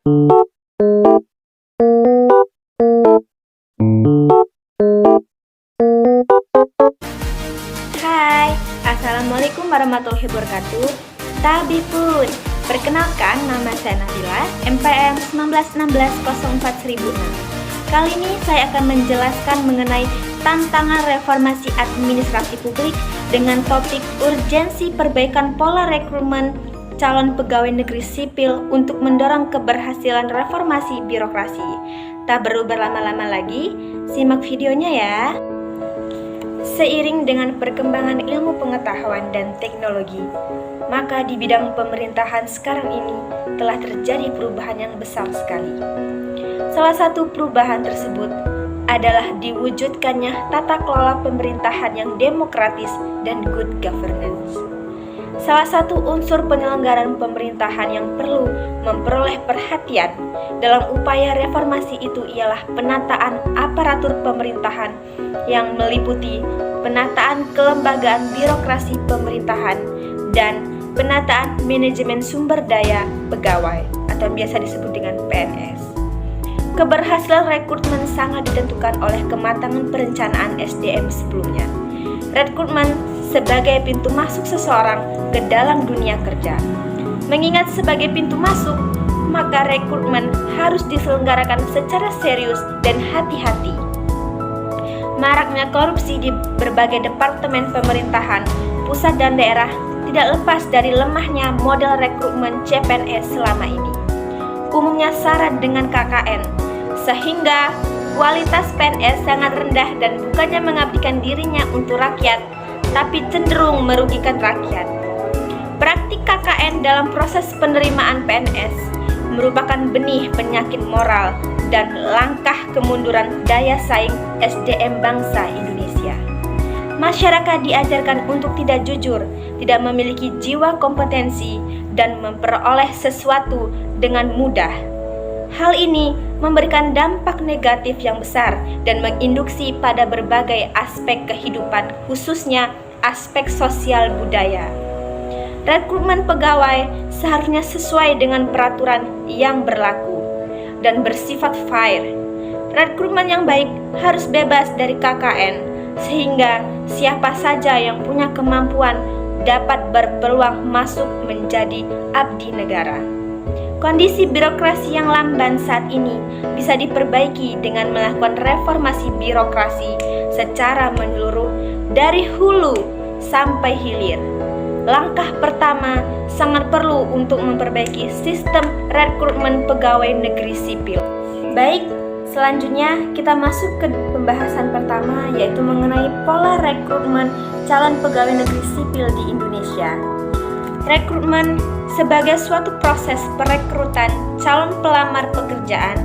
Hai, Assalamualaikum warahmatullahi wabarakatuh. Tabipun, perkenalkan nama saya Nabila, MPM 1916041006. Kali ini saya akan menjelaskan mengenai tantangan reformasi administrasi publik dengan topik urgensi perbaikan pola rekrutmen calon pegawai negeri sipil untuk mendorong keberhasilan reformasi birokrasi. Tak perlu berlama-lama lagi, simak videonya ya. Seiring dengan perkembangan ilmu pengetahuan dan teknologi, maka di bidang pemerintahan sekarang ini telah terjadi perubahan yang besar sekali. Salah satu perubahan tersebut adalah diwujudkannya tata kelola pemerintahan yang demokratis dan good governance. Salah satu unsur penyelenggaraan pemerintahan yang perlu memperoleh perhatian dalam upaya reformasi itu ialah penataan aparatur pemerintahan yang meliputi penataan kelembagaan birokrasi pemerintahan dan penataan manajemen sumber daya pegawai atau biasa disebut dengan PNS. Keberhasilan rekrutmen sangat ditentukan oleh kematangan perencanaan SDM sebelumnya. Rekrutmen sebagai pintu masuk seseorang ke dalam dunia kerja. Mengingat sebagai pintu masuk, maka rekrutmen harus diselenggarakan secara serius dan hati-hati. Maraknya korupsi di berbagai departemen pemerintahan, pusat dan daerah tidak lepas dari lemahnya model rekrutmen CPNS selama ini. Umumnya syarat dengan KKN, sehingga kualitas PNS sangat rendah dan bukannya mengabdikan dirinya untuk rakyat, tapi cenderung merugikan rakyat. Praktik KKN dalam proses penerimaan PNS merupakan benih penyakit moral dan langkah kemunduran daya saing SDM bangsa Indonesia. Masyarakat diajarkan untuk tidak jujur, tidak memiliki jiwa kompetensi, dan memperoleh sesuatu dengan mudah. Hal ini memberikan dampak negatif yang besar dan menginduksi pada berbagai aspek kehidupan, khususnya aspek sosial budaya. Rekrutmen pegawai seharusnya sesuai dengan peraturan yang berlaku dan bersifat fair. Rekrutmen yang baik harus bebas dari KKN, sehingga siapa saja yang punya kemampuan dapat berpeluang masuk menjadi abdi negara. Kondisi birokrasi yang lamban saat ini bisa diperbaiki dengan melakukan reformasi birokrasi secara menyeluruh dari hulu sampai hilir. Langkah pertama sangat perlu untuk memperbaiki sistem rekrutmen pegawai negeri sipil. Baik, selanjutnya kita masuk ke pembahasan pertama, yaitu mengenai pola rekrutmen calon pegawai negeri sipil di Indonesia. Rekrutmen sebagai suatu proses perekrutan calon pelamar pekerjaan,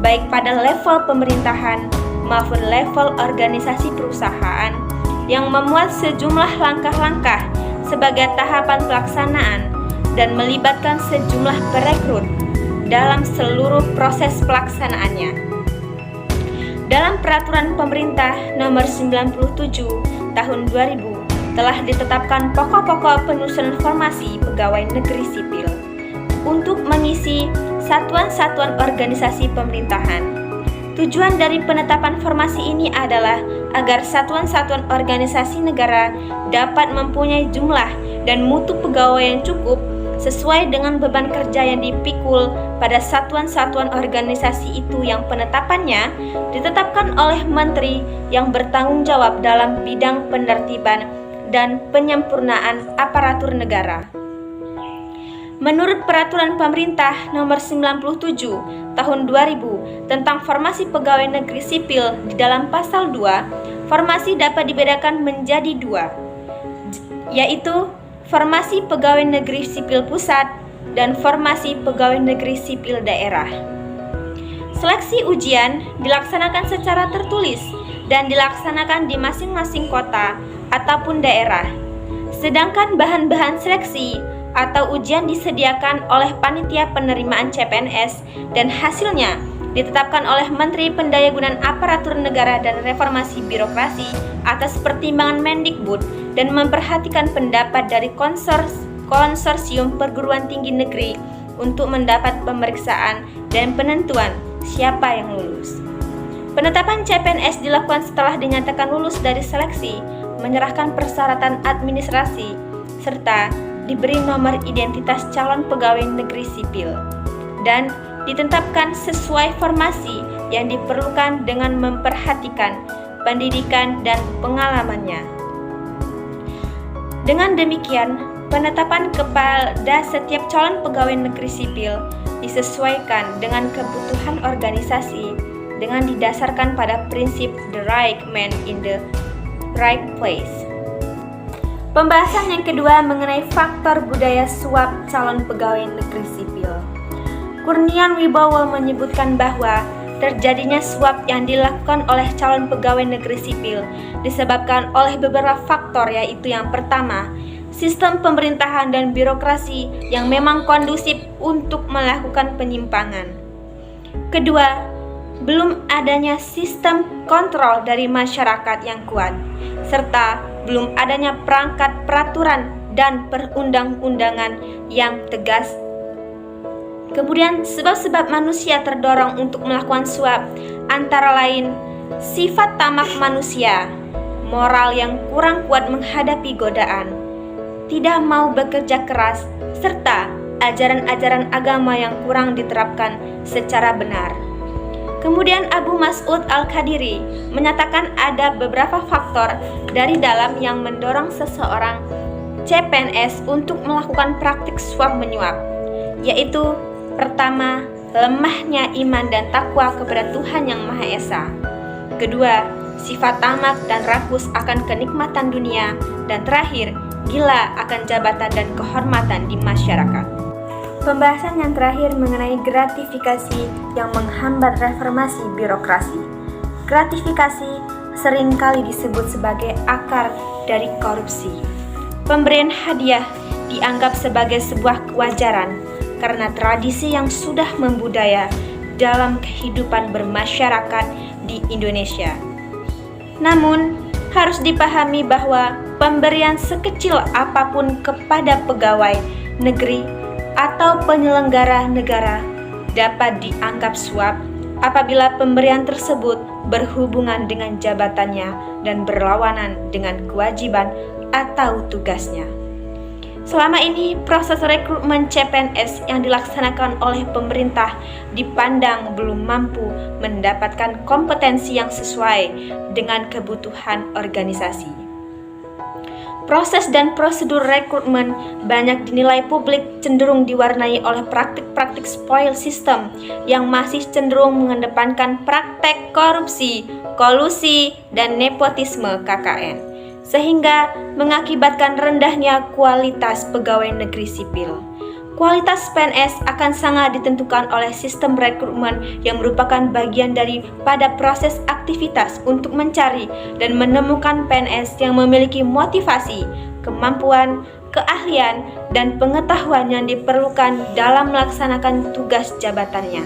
baik pada level pemerintahan maupun level organisasi perusahaan, yang memuat sejumlah langkah-langkah sebagai tahapan pelaksanaan dan melibatkan sejumlah perekrut dalam seluruh proses pelaksanaannya. Dalam Peraturan Pemerintah Nomor 97 Tahun 2000 telah ditetapkan pokok-pokok penyusunan formasi pegawai negeri sipil untuk mengisi satuan-satuan organisasi pemerintahan. Tujuan dari penetapan formasi ini adalah agar satuan-satuan organisasi negara dapat mempunyai jumlah dan mutu pegawai yang cukup sesuai dengan beban kerja yang dipikul pada satuan-satuan organisasi itu, yang penetapannya ditetapkan oleh menteri yang bertanggung jawab dalam bidang penertiban dan penyempurnaan aparatur negara. Menurut Peraturan Pemerintah Nomor 97 Tahun 2000 tentang formasi pegawai negeri sipil, di dalam pasal 2, formasi dapat dibedakan menjadi dua, yaitu formasi pegawai negeri sipil pusat dan formasi pegawai negeri sipil daerah. Seleksi ujian dilaksanakan secara tertulis dan dilaksanakan di masing-masing kota ataupun daerah. Sedangkan bahan-bahan seleksi atau ujian disediakan oleh panitia penerimaan CPNS dan hasilnya ditetapkan oleh Menteri Pendayagunaan Aparatur Negara dan Reformasi Birokrasi atas pertimbangan Mendikbud dan memperhatikan pendapat dari konsorsium perguruan tinggi negeri untuk mendapat pemeriksaan dan penentuan siapa yang lulus. Penetapan CPNS dilakukan setelah dinyatakan lulus dari seleksi, menyerahkan persyaratan administrasi, serta diberi nomor identitas calon pegawai negeri sipil, dan ditetapkan sesuai formasi yang diperlukan dengan memperhatikan pendidikan dan pengalamannya. Dengan demikian, penetapan kepada setiap calon pegawai negeri sipil disesuaikan dengan kebutuhan organisasi dengan didasarkan pada prinsip the right man in the right place. Pembahasan yang kedua mengenai faktor budaya suap calon pegawai negeri sipil. Kurniawan Wibowo menyebutkan bahwa terjadinya suap yang dilakukan oleh calon pegawai negeri sipil disebabkan oleh beberapa faktor, yaitu yang pertama, sistem pemerintahan dan birokrasi yang memang kondusif untuk melakukan penyimpangan. Kedua, belum adanya sistem kontrol dari masyarakat yang kuat, serta belum adanya perangkat peraturan dan perundang-undangan yang tegas. Kemudian sebab-sebab manusia terdorong untuk melakukan suap antara lain sifat tamak manusia, moral yang kurang kuat menghadapi godaan, tidak mau bekerja keras, serta ajaran-ajaran agama yang kurang diterapkan secara benar. Kemudian Abu Mas'ud Al-Qadiri menyatakan ada beberapa faktor dari dalam yang mendorong seseorang CPNS untuk melakukan praktik suap menyuap, yaitu pertama, lemahnya iman dan takwa kepada Tuhan Yang Maha Esa. Kedua, sifat tamak dan rakus akan kenikmatan dunia. Dan terakhir, gila akan jabatan dan kehormatan di masyarakat. Pembahasan yang terakhir mengenai gratifikasi yang menghambat reformasi birokrasi. Gratifikasi seringkali disebut sebagai akar dari korupsi. Pemberian hadiah dianggap sebagai sebuah kewajaran karena tradisi yang sudah membudaya dalam kehidupan bermasyarakat di Indonesia. Namun, harus dipahami bahwa pemberian sekecil apapun kepada pegawai negeri atau penyelenggara negara dapat dianggap suap apabila pemberian tersebut berhubungan dengan jabatannya dan berlawanan dengan kewajiban atau tugasnya. Selama ini, proses rekrutmen CPNS yang dilaksanakan oleh pemerintah dipandang belum mampu mendapatkan kompetensi yang sesuai dengan kebutuhan organisasi. Proses dan prosedur rekrutmen banyak dinilai publik cenderung diwarnai oleh praktik-praktik spoil system yang masih cenderung mengedepankan praktek korupsi, kolusi, dan nepotisme KKN, sehingga mengakibatkan rendahnya kualitas pegawai negeri sipil. Kualitas PNS akan sangat ditentukan oleh sistem rekrutmen yang merupakan bagian daripada proses aktivitas untuk mencari dan menemukan PNS yang memiliki motivasi, kemampuan, keahlian, dan pengetahuan yang diperlukan dalam melaksanakan tugas jabatannya.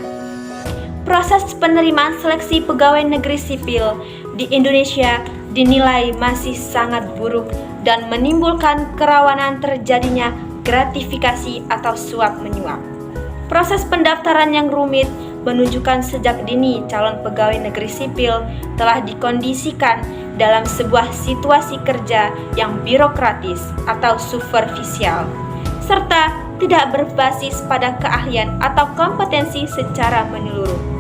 Proses penerimaan seleksi pegawai negeri sipil di Indonesia dinilai masih sangat buruk dan menimbulkan kerawanan terjadinya gratifikasi atau suap menyuap. Proses pendaftaran yang rumit menunjukkan sejak dini calon pegawai negeri sipil telah dikondisikan dalam sebuah situasi kerja yang birokratis atau superficial, serta tidak berbasis pada keahlian atau kompetensi secara menyeluruh.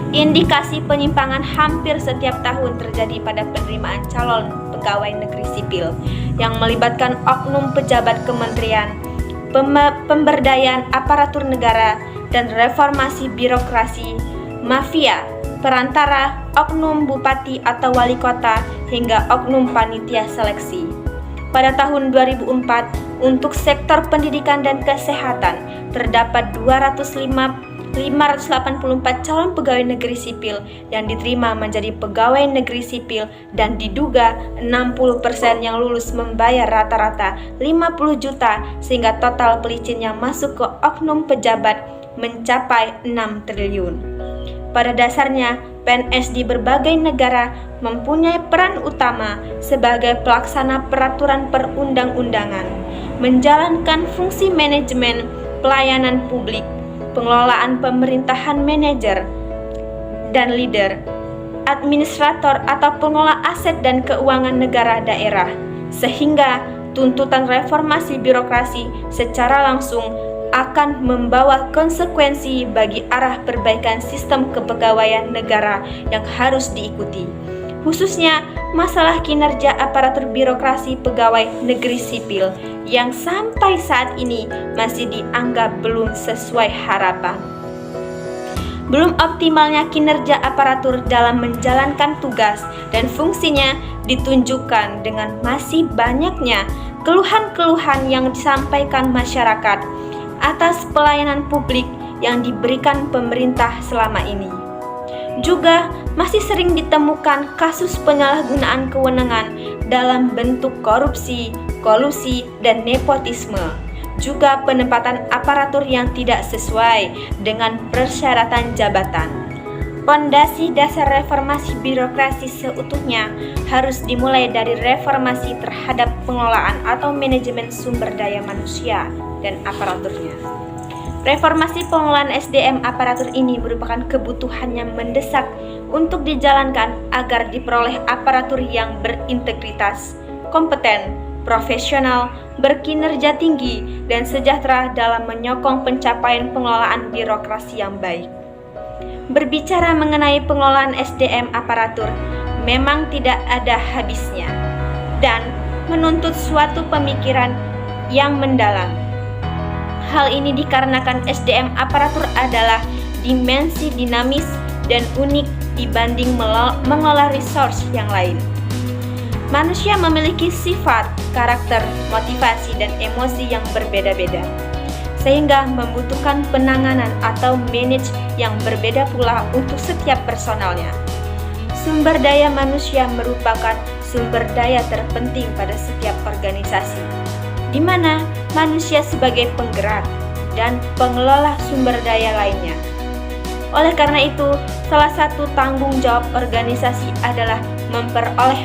Indikasi penyimpangan hampir setiap tahun terjadi pada penerimaan calon pegawai negeri sipil yang melibatkan oknum pejabat kementerian, pemberdayaan aparatur negara, dan reformasi birokrasi, mafia, perantara, oknum bupati atau wali kota, hingga oknum panitia seleksi. Pada tahun 2004, untuk sektor pendidikan dan kesehatan, terdapat 584 calon pegawai negeri sipil yang diterima menjadi pegawai negeri sipil dan diduga 60% yang lulus membayar rata-rata 50 juta sehingga total pelicin yang masuk ke oknum pejabat mencapai 6 triliun. Pada dasarnya, PNS di berbagai negara mempunyai peran utama sebagai pelaksana peraturan perundang-undangan, menjalankan fungsi manajemen, pelayanan publik, pengelolaan pemerintahan manajer dan leader, administrator atau pengelola aset dan keuangan negara daerah, sehingga tuntutan reformasi birokrasi secara langsung akan membawa konsekuensi bagi arah perbaikan sistem kepegawaian negara yang harus diikuti, khususnya masalah kinerja aparatur birokrasi pegawai negeri sipil yang sampai saat ini masih dianggap belum sesuai harapan. Belum optimalnya kinerja aparatur dalam menjalankan tugas dan fungsinya ditunjukkan dengan masih banyaknya keluhan-keluhan yang disampaikan masyarakat atas pelayanan publik yang diberikan pemerintah selama ini. Juga masih sering ditemukan kasus penyalahgunaan kewenangan dalam bentuk korupsi, kolusi, dan nepotisme. Juga penempatan aparatur yang tidak sesuai dengan persyaratan jabatan. Pondasi dasar reformasi birokrasi seutuhnya harus dimulai dari reformasi terhadap pengelolaan atau manajemen sumber daya manusia dan aparaturnya. Reformasi pengelolaan SDM aparatur ini merupakan kebutuhan yang mendesak untuk dijalankan agar diperoleh aparatur yang berintegritas, kompeten, profesional, berkinerja tinggi, dan sejahtera dalam menyokong pencapaian pengelolaan birokrasi yang baik. Berbicara mengenai pengelolaan SDM aparatur memang tidak ada habisnya dan menuntut suatu pemikiran yang mendalam. Hal ini dikarenakan SDM aparatur adalah dimensi dinamis dan unik dibanding mengelola resource yang lain. Manusia memiliki sifat, karakter, motivasi, dan emosi yang berbeda-beda, sehingga membutuhkan penanganan atau manage yang berbeda pula untuk setiap personalnya. Sumber daya manusia merupakan sumber daya terpenting pada setiap organisasi, di mana manusia sebagai penggerak dan pengelola sumber daya lainnya. Oleh karena itu, salah satu tanggung jawab organisasi adalah memperoleh,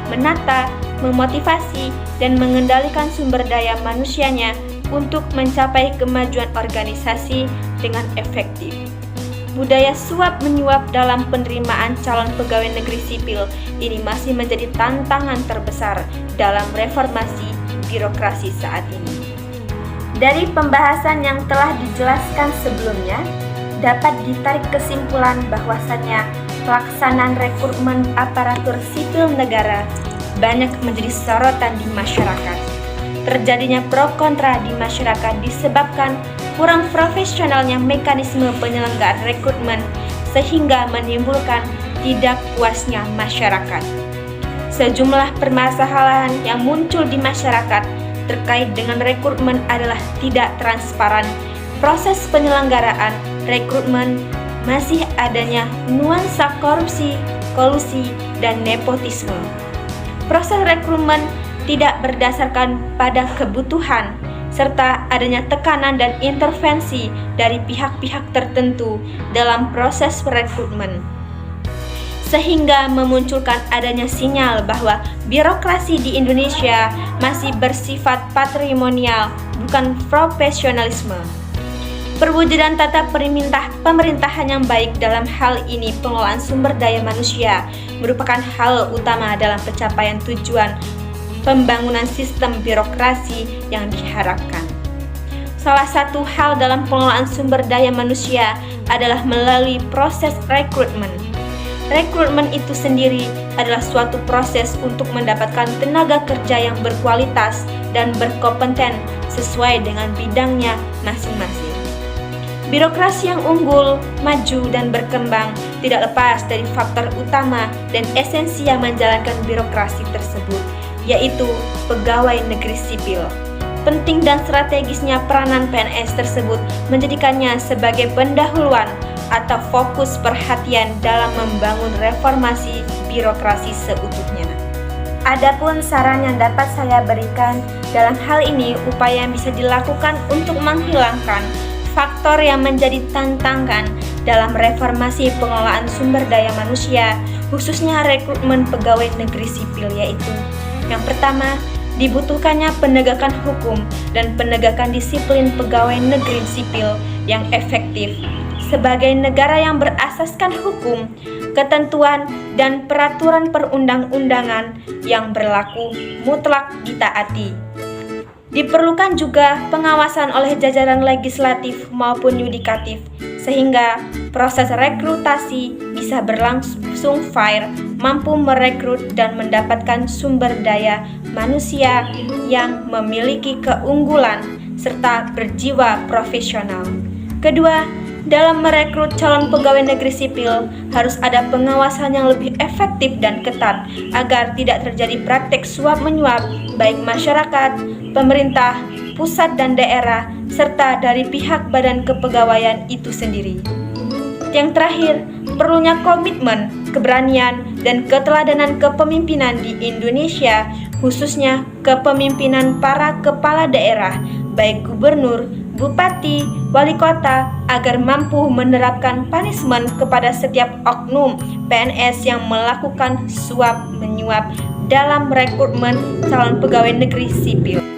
menata, memotivasi, dan mengendalikan sumber daya manusianya untuk mencapai kemajuan organisasi dengan efektif. Budaya suap-menyuap dalam penerimaan calon pegawai negeri sipil ini masih menjadi tantangan terbesar dalam reformasi birokrasi saat ini. Dari pembahasan yang telah dijelaskan sebelumnya, dapat ditarik kesimpulan bahwasannya pelaksanaan rekrutmen aparatur sipil negara banyak menjadi sorotan di masyarakat. Terjadinya pro kontra di masyarakat disebabkan kurang profesionalnya mekanisme penyelenggaraan rekrutmen sehingga menimbulkan tidak puasnya masyarakat. Sejumlah permasalahan yang muncul di masyarakat terkait dengan rekrutmen adalah tidak transparan proses penyelenggaraan rekrutmen, masih adanya nuansa korupsi, kolusi, dan nepotisme. Proses rekrutmen tidak berdasarkan pada kebutuhan, serta adanya tekanan dan intervensi dari pihak-pihak tertentu dalam proses rekrutmen, sehingga memunculkan adanya sinyal bahwa birokrasi di Indonesia masih bersifat patrimonial, bukan profesionalisme. Perwujudan tata pemerintahan yang baik dalam hal ini pengelolaan sumber daya manusia merupakan hal utama dalam pencapaian tujuan pembangunan sistem birokrasi yang diharapkan. Salah satu hal dalam pengelolaan sumber daya manusia adalah melalui proses rekrutmen. Rekrutmen itu sendiri adalah suatu proses untuk mendapatkan tenaga kerja yang berkualitas dan berkompeten sesuai dengan bidangnya masing-masing. Birokrasi yang unggul, maju, dan berkembang tidak lepas dari faktor utama dan esensi yang menjalankan birokrasi tersebut, yaitu pegawai negeri sipil. Penting dan strategisnya peranan PNS tersebut menjadikannya sebagai pendahuluan atau fokus perhatian dalam membangun reformasi birokrasi seutuhnya. Adapun saran yang dapat saya berikan dalam hal ini, upaya yang bisa dilakukan untuk menghilangkan faktor yang menjadi tantangan dalam reformasi pengelolaan sumber daya manusia, khususnya rekrutmen pegawai negeri sipil, yaitu yang pertama, dibutuhkannya penegakan hukum dan penegakan disiplin pegawai negeri sipil yang efektif. Sebagai negara yang berasaskan hukum, ketentuan, dan peraturan perundang-undangan yang berlaku mutlak ditaati. Diperlukan juga pengawasan oleh jajaran legislatif maupun yudikatif, sehingga proses rekrutasi bisa berlangsung fair, mampu merekrut dan mendapatkan sumber daya manusia yang memiliki keunggulan serta berjiwa profesional. Kedua, dalam merekrut calon pegawai negeri sipil harus ada pengawasan yang lebih efektif dan ketat agar tidak terjadi praktek suap-menyuap baik masyarakat, pemerintah, pusat dan daerah, serta dari pihak badan kepegawaian itu sendiri. Yang terakhir, perlunya komitmen, keberanian, dan keteladanan kepemimpinan di Indonesia, khususnya kepemimpinan para kepala daerah, baik gubernur, bupati, wali kota, agar mampu menerapkan punishment kepada setiap oknum PNS yang melakukan suap-menyuap dalam rekrutmen calon pegawai negeri sipil.